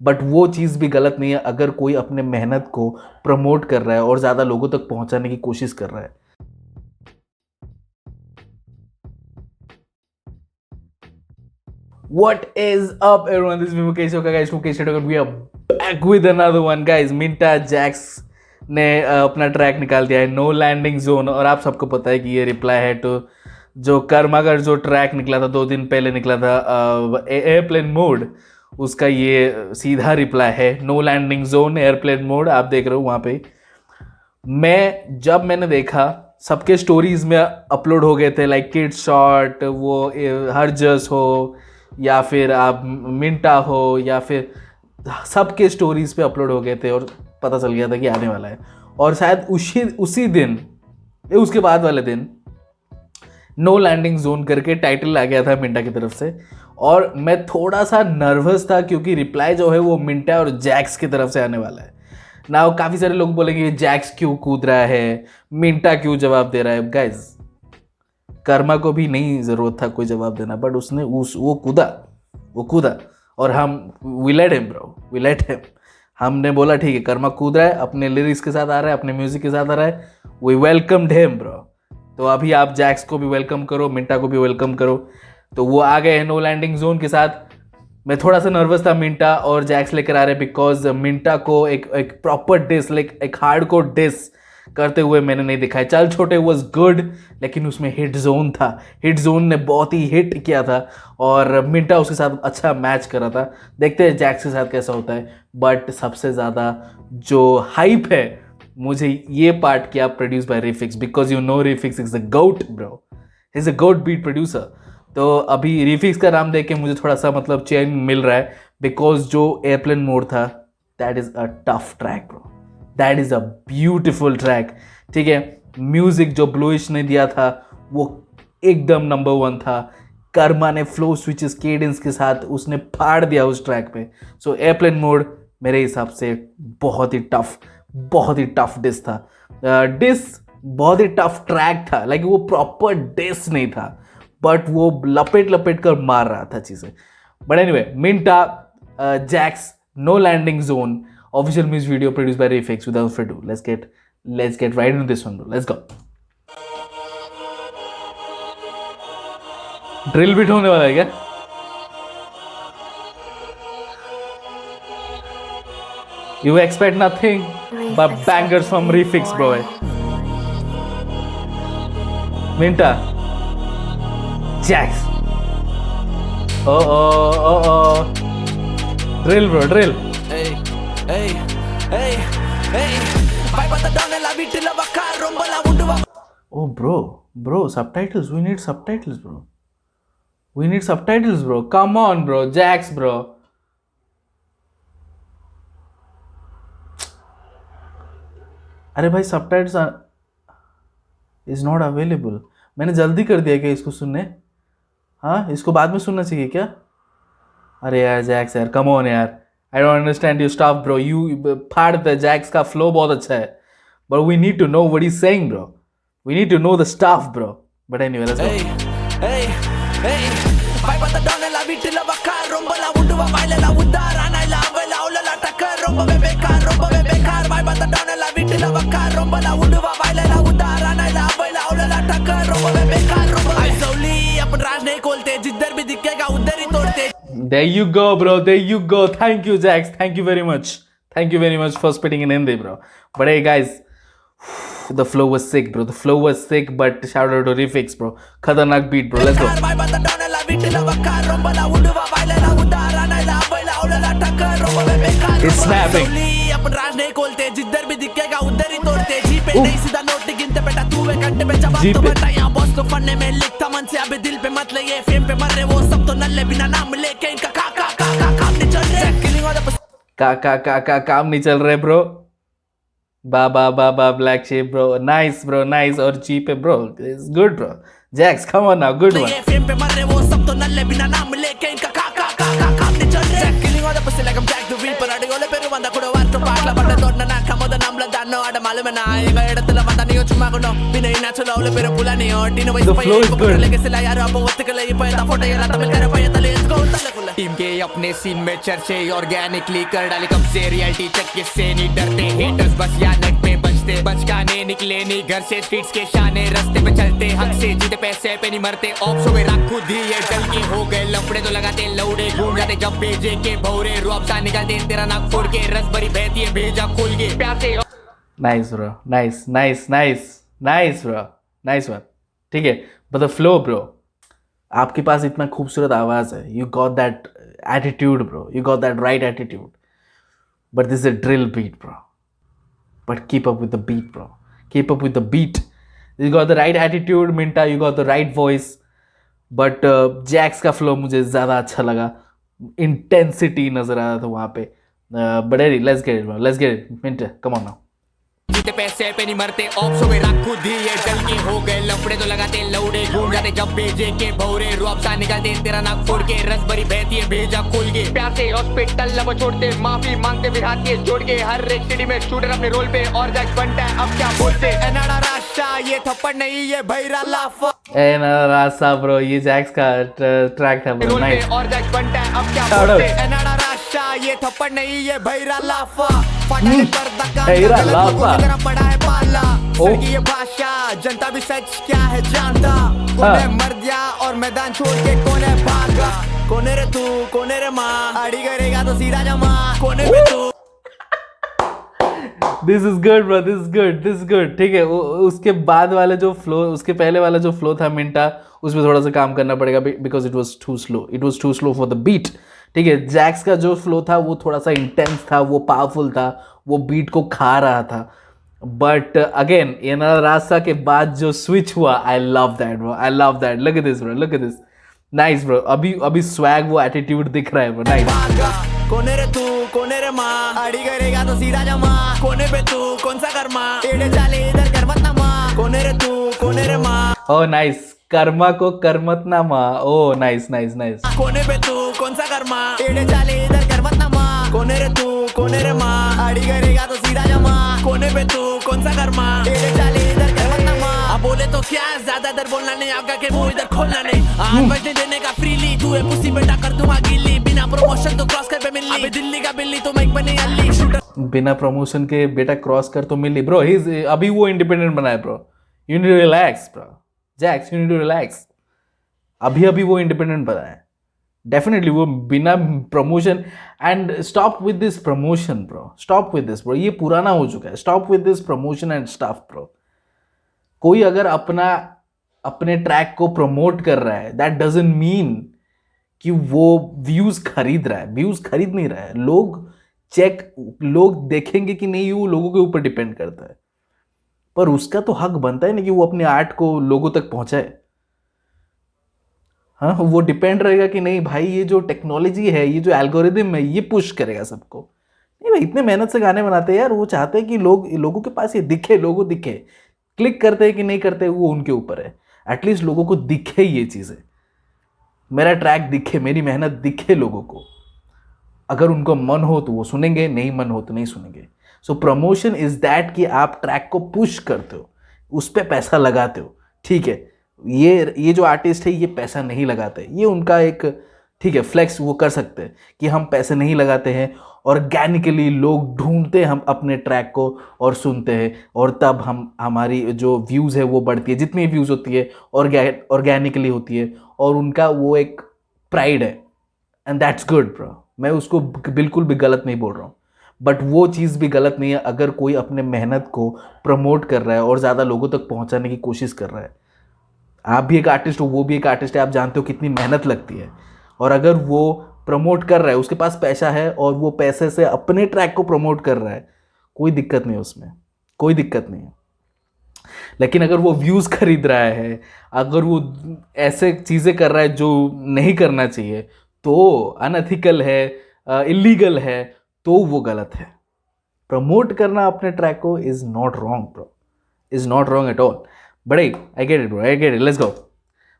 But वो चीज़ भी गलत नहीं है अगर कोई अपने मेहनत को प्रमोट कर रहा है और ज़्यादा लोगों तक पहुंचाने की कोशिश कर रहा है। What is up everyone, this is me Mukesh Oka guys, Mukesh Oka, we are back with another one guys। Minta Jacks ने अपना ट्रैक निकाल दिया है नो लैंडिंग जोन, और आप सबको पता है कि ये रिप्लाई है तो जो कर्मा का जो ट्रैक निकला था 2 दिन पहले निकला था एयरप्लेन मोड, उसका ये सीधा रिप्लाई है no landing zone airplane mode. आप देख रहे हो वहाँ पे। मैंने देखा सबके स्टोरीज में अपलोड हो गए थे, लाइक किड शॉट, वो हरजस हो या फिर आप मिंटा हो या फिर सबके स्टोरीज पे अपलोड हो गए थे और पता चल गया था कि आने वाला है। और शायद उसी दिन उसके बाद वाले दिन नो लैंडिंग जोन करके टाइटल आ गया था मिंटा की तरफ से, और मैं थोड़ा सा नर्वस था क्योंकि रिप्लाई जो है वो मिंटा और जैक्स की तरफ से आने वाला है ना। काफ़ी सारे लोग बोलेंगे जैक्स क्यों कूद रहा है, मिंटा क्यों जवाब दे रहा है। गाइज, कर्मा को भी नहीं ज़रूरत था कोई जवाब देना, बट उसने वो कूदा और हम वी लेट हिम। हमने बोला ठीक है, कर्मा कूद रहा है, अपने लिरिक्स के साथ आ रहा है, अपने म्यूजिक के साथ आ रहा है, वी वेलकम्ड हिम ब्रो। तो अभी आप जैक्स को भी वेलकम करो, मिंटा को भी वेलकम करो। तो वो आ गए नो लैंडिंग जोन के साथ। मैं थोड़ा सा नर्वस था, मिंटा और जैक्स लेकर आ रहे, बिकॉज मिंटा को एक प्रॉपर डिस, लाइक एक हार्डकोर डिस करते हुए मैंने नहीं दिखा है। चल छोटे वॉज गुड, लेकिन उसमें हिट जोन था, हिट जोन ने बहुत ही हिट किया था और मिंटा उसके साथ अच्छा मैच करा था। देखते हैं जैक्स के साथ कैसा होता है। बट सबसे ज़्यादा जो हाइप है मुझे ये पार्ट किया produce by Refix, because you know Refix is a goat bro, is a goat beat producer. तो अभी रिफिक्स का नाम देख के मुझे थोड़ा सा मतलब चैन मिल रहा है, बिकॉज जो एयरप्लेन मोड था that is a tough track bro, that is a beautiful track. ठीक है, म्यूजिक जो ब्लूइश ने दिया था वो एकदम नंबर 1 था। कर्मा ने फ्लो स्विचेस केडेंस के साथ उसने फाड़ दिया उस ट्रैक पे। सो एयरप्लेन मोड मेरे हिसाब से बहुत ही टफ डिस था। डिस बहुत ही टफ ट्रैक था, लाइक वो प्रॉपर डिस नहीं था, बट वो लपेट कर मार रहा था चीज़ें। But anyway, Minta Jacks no landing zone official music video produced by Refix. Without further ado, let's get right into this one, bro. Let's go. Drill beat होने वाला है क्या? You expect nothing but bangers from Refix, bro. Minta, Jax. Oh. Drill, bro, drill. Oh bro, subtitles. We need subtitles, bro. Come on, bro. Jax, bro. अरे भाई, subtitles is not available. मैंने जल्दी कर दिया क्या इसको सुनने? हाँ, इसको बाद में सुनना चाहिए क्या? अरे यार जैक्स यार, come on यार, I don't understand your stuff, bro. You फाड़ the Jax का flow बहुत अच्छा है, but we need to know what he's saying, bro. We need to know the stuff, bro. But anyway, let's go. There you go, bro. There you go. Thank you, Jax. Thank you very much for spitting in Hindi, bro. But hey, guys, the flow was sick, bro. But shout out to Refix, bro. Khatarnak beat, bro. Let's go. It's snapping. काम नहीं चल रहे bro. बा black shape bro, nice bro, nice. और cheap है bro, it's good bro. Jacks, come on now, good one. చుమ్మాకున్నాం పిన్న నాచులో పేరు పులని టీన The flow is good. लेके सिला यार अब वक्त ले पैदा फोटो यार तमिल कर पाए तले इसको तलकुला टीम के अपने सीन में चर्चे ऑर्गेनिकली कर डाले कब से रियलिटी चेक किससे नहीं डरते हेटर्स बस यार नेट में बचते बचकाने निकले नहीं घर से स्ट्रीट्स के शाने रास्ते पे चलते हक से जीते पैसे पे नहीं मरते ऑप्स में रख खुद ही ये जल के हो गए लफड़े तो लगाते लौड़े घूम जाते जब भेजे के भौरे रुआब सा निकालते तेरा नाक फोड़ के रस भरी बहती है भेजा खोल के प्यार से nice bro, nice bro, nice one. ठीक है, बट द फ्लो ब्रो, आपके पास इतना खूबसूरत आवाज है, you got that attitude bro, you got that right attitude, but this is a drill beat bro, but keep up with the beat bro, keep up with the beat. You got the right attitude Minta, you got the right voice, but Jacks का flow मुझे ज़्यादा अच्छा लगा, intensity नज़र आ रहा था वहाँ पे. But let's get it मिंटा, come on now. जीते पैसे पे नहीं मरते ऑप्सों में रख खुद ही ये जल के हो गए लफड़े तो लगाते लौड़े घूम जाते जब भेजे के भौरे रुआब सा निकालते तेरा नाक फोड़ के रस भरी बहती है भेजा खोल के प्यार से हॉस्पिटल लब छोड़ते माफी मांगते फिर हाथ के जोड़ के हर एक सिटी में शूटर अपने रोल पे और जैक बनता है अब क्या बोलते एनाडा रास्ता ये थप्पड़ नहीं ये भैरा लाफा रास्ता ब्रो, ये जैक्स का ट्रैक था ब्रो, रोल पे नाइस. और जैक बनता है अब क्या Shout out. बोलते एनाडा रास्ता ये थप्पड़ नहीं ये भैरा लाफा फटाने पर धक्का भैरा लाफा. पड़ा है पाला ओ. ये भाषा जनता भी सच क्या है जानता कोने मर गया और मैदान छोड़ के कोने भागा कोने रे तू कोने रे माँ अड़ी करेगा तो सीधा जमा कोने पे तू this is good bro, this is good. ठीक है, उसके बाद वाला जो फ्लो, उसके पहले वाला जो फ्लो था मिंटा, उसमें थोड़ा सा काम करना पड़ेगा because it was too slow for the beat. ठीक है, जैक्स का जो फ्लो था वो थोड़ा सा इंटेंस था, वो पावरफुल था, वो बीट को खा रहा था. बट अगेन ये ना रास्ता के बाद जो स्विच हुआ, I love that bro, I love that. Look at this bro, look at this. Nice bro. अभी स्वैग, वो एटीट्यूड दिख रहा है ब्रो. नाइस. कोने रे तू कोने रे माँ अड़ी करेगा तो सीधा जमा कोने पे तू कौन सा कर्मा एड़े चाले इधर कर मत ना माँ कोने रे तू कोने रे माँ ओह नाइस. कर्मा को करमत ना माँ. Oh nice. कोने पे तू कौन सा कर्मा एड़े चाले इधर कर मत ना माँ कोने रे तू कोने रे माँ अड़ी करेगा तो सीधा जमा कोने पे तू कौन सा कर्मा एड़े चाले इधर कर मत ना माँ अब बोले तो क्या ज्यादा इधर बोलना नहीं आपका के वो इधर खोलना नहीं आज बजने देने का फ्रीली तू है पुसी बेटा कर दूंगा गिल्ली बिना प्रमोशन तो क्रॉस कर पे मिलनी अबे दिल्ली का बिल्ली तो माइक बने अल्ली शूटर बिना प्रमोशन के बेटा क्रॉस कर तो मिली ब्रो. ही अभी वो इंडिपेंडेंट बना है bro. You need to relax bro. Jacks, you need to relax. अभी वो इंडिपेंडेंट बना है. डेफिनेटली वो बिना promotion. And stop with this promotion bro, stop with this bro. ये पुराना हो चुका है. Stop with this promotion and stuff bro. कोई अगर अपने ट्रैक को प्रमोट कर रहा है, दैट डजंट मीन कि वो व्यूज खरीद रहा है. व्यूज खरीद नहीं रहा है. लोग देखेंगे कि नहीं, वो लोगों के ऊपर डिपेंड करता है. पर उसका तो हक बनता है ना कि वो अपने आर्ट को लोगों तक पहुंचाए. हाँ, वो डिपेंड रहेगा कि नहीं भाई, ये जो टेक्नोलॉजी है, ये जो एल्गोरिदम है, ये पुश करेगा सबको. नहीं भाई, इतने मेहनत से गाने बनाते हैं यार. वो चाहते हैं कि लोगों के पास ये दिखे, लोगों दिखे. क्लिक करते हैं कि नहीं करते वो उनके ऊपर है. एटलीस्ट लोगों को दिखे ये चीज़ें. मेरा ट्रैक दिखे, मेरी मेहनत दिखे लोगों को. अगर उनको मन हो तो वो सुनेंगे, नहीं मन हो तो नहीं सुनेंगे. सो प्रमोशन इज दैट कि आप ट्रैक को पुश करते हो, उस पर पैसा लगाते हो. ठीक है, ये जो आर्टिस्ट है ये पैसा नहीं लगाते, ये उनका एक ठीक है फ्लेक्स वो कर सकते हैं कि हम पैसे नहीं लगाते हैं. ऑर्गेनिकली लोग ढूंढते हैं हम अपने ट्रैक को और सुनते हैं, और तब हमारी जो व्यूज़ है वो बढ़ती है. जितनी व्यूज़ होती है ऑर्गेनिकली होती है, और उनका वो एक प्राइड है. And that's good bro. मैं उसको बिल्कुल भी गलत नहीं बोल रहा हूँ, बट वो चीज़ भी गलत नहीं है अगर कोई अपने मेहनत को प्रमोट कर रहा है और ज़्यादा लोगों तक पहुँचाने की कोशिश कर रहा है. आप भी एक आर्टिस्ट हो, वो भी एक आर्टिस्ट है. आप जानते हो कितनी मेहनत लगती है. और अगर वो प्रमोट कर रहा है, उसके पास पैसा है और वो पैसे से अपने ट्रैक को प्रमोट कर रहा है, कोई दिक्कत नहीं उसमें, कोई दिक्कत नहीं है. लेकिन अगर वो व्यूज़ खरीद रहा है, अगर वो ऐसे चीज़ें कर रहा है जो नहीं करना चाहिए, तो अनएथिकल है, इलीगल है, तो वो गलत है. प्रमोट करना अपने ट्रैक को is not wrong bro, is not wrong at all. But I get it bro, I get it. Let's go.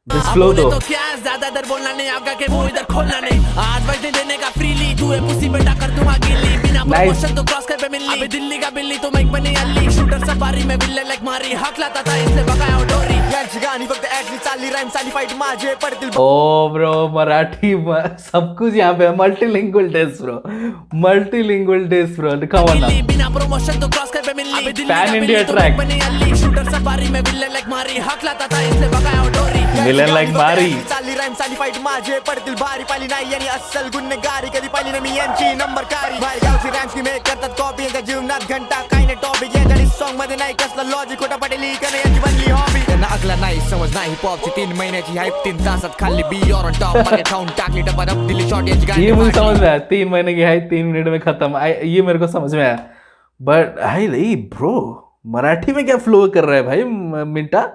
This flow तो क्या ज्यादा ज्यादा बोलना नहीं, आगा के वो इधर खोलना नहीं, 8 बजने देने का फ्रीली, तू है पुसी बेटा कर दूंगा गिल्ली, बिना प्रमोशन तो क्रॉस कर पे मिलनी, अबे दिल्ली का बिल्ली तो माइक बनी अल्ली, शूटर सफारी में विल्ले लाइक मारी, हक लाता था इसलिए बगाया डोरी, यांची गाणी फक्त ऍक्चुअली चालली राइम चालली फाइट माझे पडतील ओ ब्रो मराठी सब कुछ यहाँ पे multilingual test bro, multilingual test bro, come on Gilli, बिना प्रमोशन तो क्रॉस कर पे मिलनी, अबे दिल्ली पैन का इंडिया बिल्ली तो ट्रैक। माइक बनी अल्ली, शूटर सफारी में विल्ले लाइक मारी, हक लाता था इसलिए बगाया डोरी, विलन लाइक मारी, चालली राइम चालली फाइट माझे पडतील भारी, पाली नाही यांनी अस्सल गुन्हेगारी, कधी पाली नाही मी यांची नंबरकारी, बाहेर गावची रॅम्स की मेक करतात कॉपी, यांच्या जीवनात घंटा काही नाही टॉपिक, यांच्या सॉन्ग मध्ये नाही कसलं लॉजिक, खोटा पटेली कने यांची बनली हॉबी, त्यांना अकला नाही समज नाही हिपहॉपची 3 महिन्याची हाईप, 3 तासात खाल्ली बी ऑन टॉप, मार्केट खाऊन टाकली डबल अप, दिल्ली शॉट यांची गाणी ये मुझे फाटली. समझ में आया, 3 महीने की है 3 मिनट में खत्म, ये मेरे को समझ में आया, बट आई नहीं ब्रो, मराठी में क्या फ्लो कर रहा है भाई मिंटा,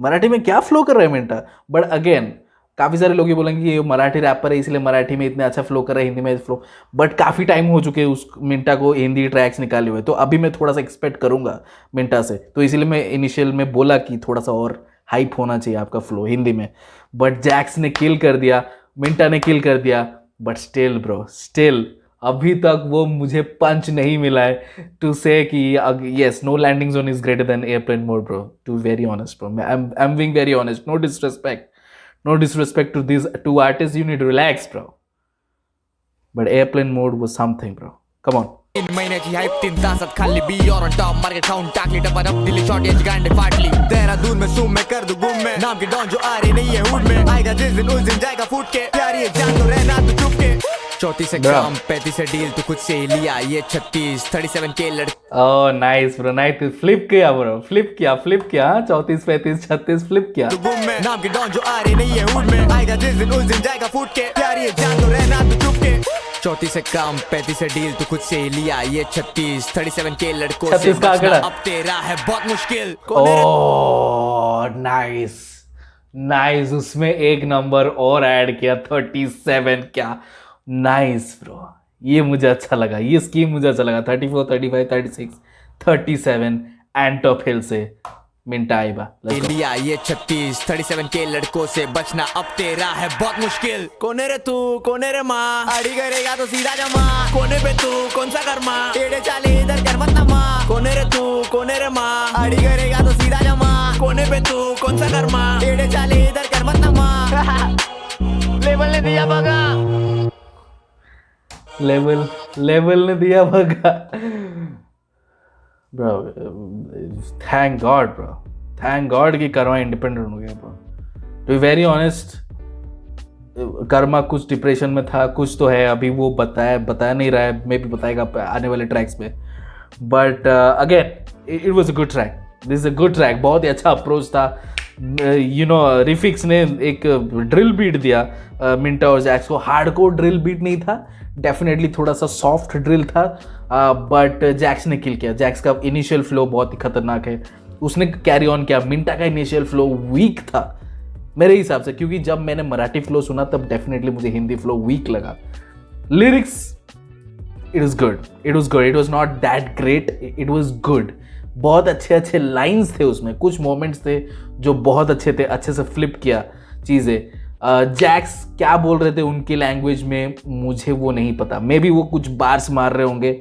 मराठी में क्या फ्लो कर रहा है मिंटा, बट अगेन काफ़ी सारे लोग ये बोलेंगे कि ये मराठी रैपर है इसलिए मराठी में इतने अच्छा फ्लो कर रहा है, हिंदी में फ्लो, बट काफ़ी टाइम हो चुके हैं उस मिंटा को हिंदी ट्रैक्स निकाले हुए, तो अभी मैं थोड़ा सा एक्सपेक्ट करूंगा मिंटा से, तो इसीलिए मैं इनिशियल में बोला कि थोड़ा सा और हाइप होना चाहिए आपका फ्लो हिंदी में, बट जैक्स ने किल कर दिया, मिंटा ने किल कर दिया, बट स्टिल ब्रो स्टिल अभी तक वो मुझे पंच नहीं मिला है टू से कि yes no landing zone is greater than airplane mode bro, to very honest bro, I am being very honest, no disrespect to these two artists, you need to relax bro, but airplane mode was something bro, come on. 3 महिन्याची hype 3 तासात खाल्ली be on top, market खाऊन टाकली double up, Delhi shot यांची गांडे फाटली, देहरादून में सूम में कर दूं गुम में, नाम के डॉन जो आ रही नहीं है हुड में, आएगा जिस दिन उस दिन जाएगा फूट के, प्यारी है जान तो रहना तू चुप के, 34 से ग्राम 35 से डील तू खुद से लिया, ये 36 37 के लड़के, Oh nice bro, nice, flip किया bro, flip किया 34 35 36 flip किया, तू गुम में, नाम के डॉन जो आ रही नहीं है हुड में, आएगा जिस दिन उस दिन जाएगा फूट के, प्यारी है जान तो रहना तू चुप के, 34 से कम 35 से डील तू खुद से लिया, ये 36 37 के लड़कों से 36 का बचना आंकड़ा। अब तेरा है बहुत मुश्किल, oh nice, उसमें एक नंबर और ऐड किया 37, क्या नाइस ब्रो, ये मुझे अच्छा लगा, ये स्कीम मुझे अच्छा लगा, 34 35 36 37 एंड टॉप हिल से मिंटा आइबा, लिया ये 36 37 के लड़कों से बचना अब तेरा है बहुत मुश्किल, कोने रे तू कोने रे माँ, आड़ी करेगा तो सीधा जमा, कोने पे तू कौन सा कर्मा, टेढ़े चाले इधर कर मत नमा, कोने रे तू कोने रे माँ, आड़ी करेगा तो सीधा जमा, कोने पे तू कौन सा कर्मा, टेढ़े चाले इधर कर मत नमा, लेवल ने दिया बगा, लेवल ने दिया भगा ब्रो, थैंक गॉड कि कर्मा इंडिपेंडेंट हो गया bro, to be very honest, Karma कुछ डिप्रेशन में था, कुछ तो है अभी वो बताया नहीं रहा है, मे भी बताएगा आने वाले ट्रैक्स में, but again it was a good track, this is a good track, बहुत ही अच्छा अप्रोच था, यू नो रिफिक्स ने एक ड्रिल बीट दिया मिंटा और जैक्स को, हार्डकोर ड्रिल बीट नहीं था, डेफिनेटली थोड़ा सा सॉफ्ट ड्रिल था, बट जैक्स ने किल किया, जैक्स का इनिशियल फ्लो बहुत ही खतरनाक है, उसने कैरी ऑन किया, मिंटा का इनिशियल फ्लो वीक था मेरे हिसाब से, क्योंकि जब मैंने मराठी फ्लो सुना तब डेफिनेटली मुझे हिंदी फ्लो वीक लगा, lyrics it was not that great, it was good, बहुत अच्छे लाइंस थे उसमें, कुछ मोमेंट्स थे जो बहुत अच्छे थे, अच्छे से फ्लिप किया चीज़ें, जैक्स क्या बोल रहे थे उनकी लैंग्वेज में मुझे वो नहीं पता, मे बी वो कुछ बार्स मार रहे होंगे,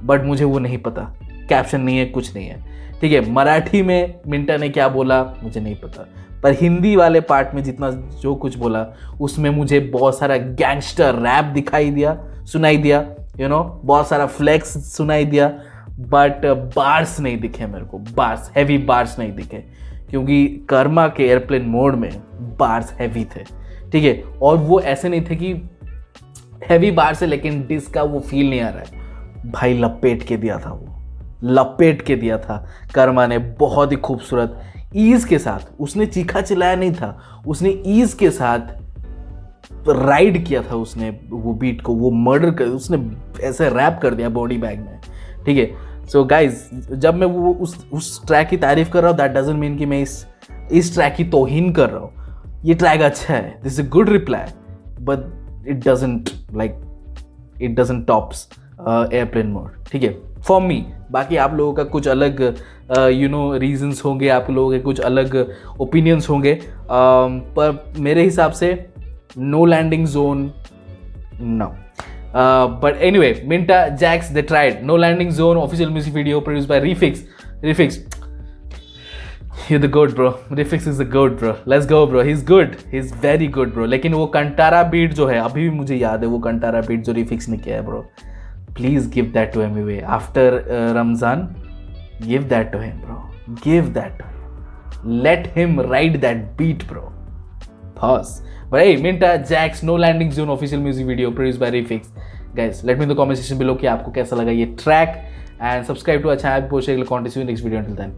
बट मुझे वो नहीं पता, कैप्शन नहीं है, कुछ नहीं है, ठीक है, मराठी में मिंटा ने क्या बोला मुझे नहीं पता, पर हिंदी वाले पार्ट में जितना जो कुछ बोला उसमें मुझे बहुत सारा गैंगस्टर रैप सुनाई दिया, यू नो, बहुत सारा फ्लेक्स सुनाई दिया, बट बार्स नहीं दिखे मेरे को, हैवी बार्स नहीं दिखे, क्योंकि कर्मा के एयरप्लेन मोड में बार्स हैवी थे, ठीक है, और वो ऐसे नहीं थे कि हैवी बार से, लेकिन डिस का वो फील नहीं आ रहा है भाई, लपेट के दिया था कर्मा ने, बहुत ही खूबसूरत ईज के साथ, उसने चीखा चिल्लाया नहीं था, उसने ईज के साथ राइड किया था, उसने वो बीट को, वो मर्डर कर, उसने ऐसे रैप कर दिया बॉडी बैग में, ठीक है। सो गाइज, जब मैं वो उस ट्रैक की तारीफ कर रहा हूँ, दैट डजंट मीन कि मैं इस ट्रैक की तौहीन कर रहा हूँ, ये ट्रैक अच्छा है, this is a good reply, but it doesn't tops airplane mode, ठीक है, फॉर मी। बाकी आप लोगों का कुछ अलग यू नो रीजंस होंगे, आप लोगों के कुछ अलग ओपिनियंस होंगे, पर मेरे हिसाब से no landing zone, no. But anyway, Minta, Jax, they tried. No landing zone, official music video produced by Refix. You're the goat, bro. Refix is the goat, bro. Let's go, bro. He's good. He's very good, bro. लेकिन वो Kantara beat जो है, अभी भी मुझे याद है वो कंटारा बीट जो Refix ने किया है, bro. Please give that to him away. After Ramzan, give that to him, bro. Give that to him. Let him ride that beat, bro. Pause. But hey, Minta, Jax, No Landing Zone official music video produced by Refix. Guys, let me know in the comment section below कि आपको कैसा लगा ये track, and subscribe to our channel. Post next video until then.